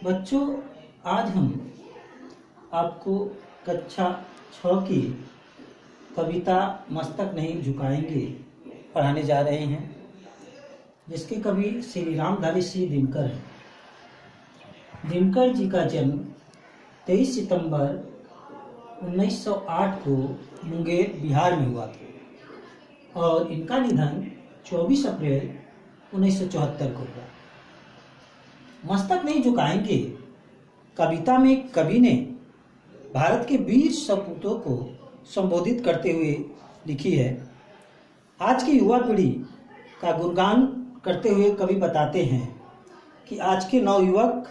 बच्चों, आज हम आपको कक्षा 6 की कविता मस्तक नहीं झुकाएंगे पढ़ाने जा रहे हैं, जिसके कवि श्री रामधारी सिंह दिनकर हैं। दिनकर जी का जन्म 23 सितंबर 1908 को मुंगेर, बिहार में हुआ था और इनका निधन 24 अप्रैल 1974 को हुआ। मस्तक नहीं झुकाएंगे कविता में कवि ने भारत के वीर सपूतों को संबोधित करते हुए लिखी है। आज की युवा पीढ़ी का गुणगान करते हुए कवि बताते हैं कि आज के नवयुवक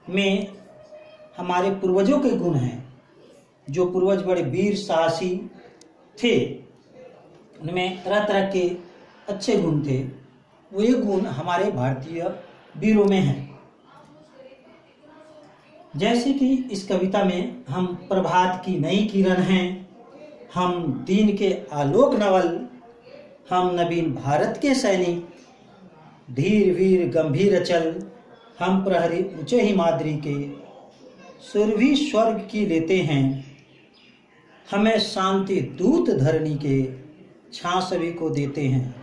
में हमारे पूर्वजों के गुण हैं। जो पूर्वज बड़े वीर साहसी थे, उनमें तरह तरह के अच्छे गुण थे। वो ये गुण हमारे भारतीय वीरों में हैं। जैसे कि इस कविता में हम प्रभात की नई किरण हैं, हम दीन के आलोक नवल, हम नवीन भारत के सैनिक, धीर वीर गंभीर अचल, हम प्रहरी ऊंचे हिमाद्री के, सुरभि स्वर्ग की लेते हैं, हमें शांति दूत धरणी के, छां सभी को देते हैं,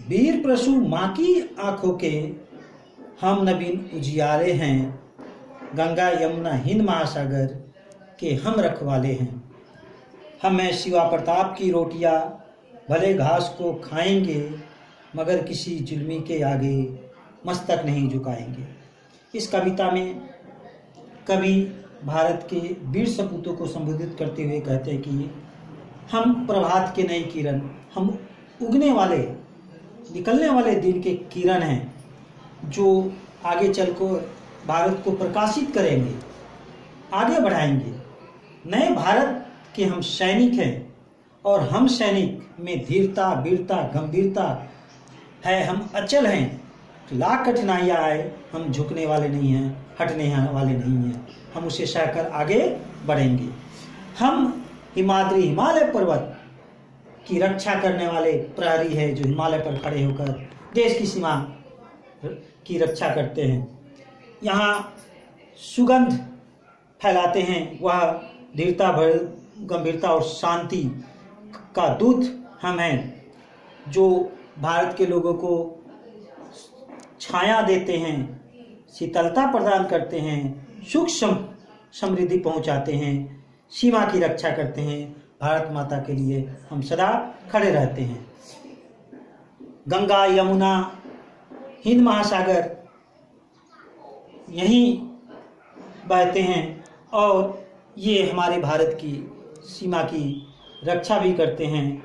वीर प्रसू माँ की आंखों के, हम नवीन उजियारे हैं, गंगा यमुना हिंद महासागर के हम रखवाले हैं, हमें शिवा प्रताप की रोटियां भले घास को खाएंगे, मगर किसी जुल्मी के आगे मस्तक नहीं झुकाएंगे। इस कविता में कवि भारत के वीर सपूतों को संबोधित करते हुए कहते हैं कि हम प्रभात के नई किरण, हम उगने वाले, निकलने वाले दिन के किरण हैं, जो आगे चलकर भारत को प्रकाशित करेंगे, आगे बढ़ाएंगे। नए भारत के हम सैनिक हैं और हम सैनिक में धीरता, वीरता, गंभीरता है। हम अचल हैं, लाख कठिनाइयाँ आए, हम झुकने वाले नहीं हैं, हटने वाले नहीं हैं, हम उसे सहकर आगे बढ़ेंगे। हम हिमाद्री, हिमालय पर्वत की रक्षा करने वाले प्रहरी है, जो हिमालय पर खड़े होकर देश की सीमा की रक्षा करते हैं। यहाँ सुगंध फैलाते हैं, वह धीरता, गंभीरता और शांति का दूत हम हैं, जो भारत के लोगों को छाया देते हैं, शीतलता प्रदान करते हैं, सुख समृद्धि पहुंचाते हैं, सीमा की रक्षा करते हैं। भारत माता के लिए हम सदा खड़े रहते हैं। गंगा यमुना हिंद महासागर यहीं बहते हैं और ये हमारे भारत की सीमा की रक्षा भी करते हैं।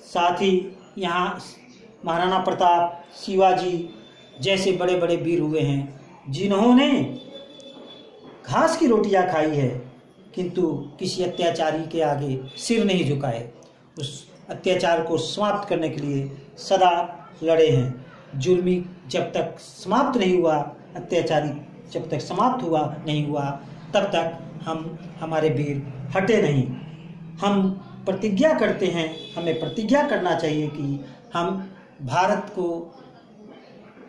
साथ ही यहाँ महाराणा प्रताप, शिवाजी जैसे बड़े बड़े वीर हुए हैं, जिन्होंने घास की रोटियां खाई है, किंतु किसी अत्याचारी के आगे सिर नहीं झुकाए। उस अत्याचार को समाप्त करने के लिए सदा लड़े हैं। जुल्मी जब तक समाप्त नहीं हुआ, अत्याचारी जब तक समाप्त नहीं हुआ, तब तक हमारे वीर हटे नहीं। हम प्रतिज्ञा करते हैं, हमें प्रतिज्ञा करना चाहिए कि हम भारत को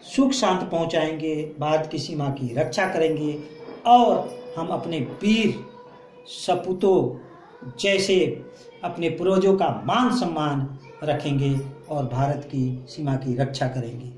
सुख शांति पहुंचाएंगे, भारत की सीमा की रक्षा करेंगे और हम अपने वीर सपूतों जैसे अपने पूर्वजों का मान सम्मान रखेंगे और भारत की सीमा की रक्षा करेंगे।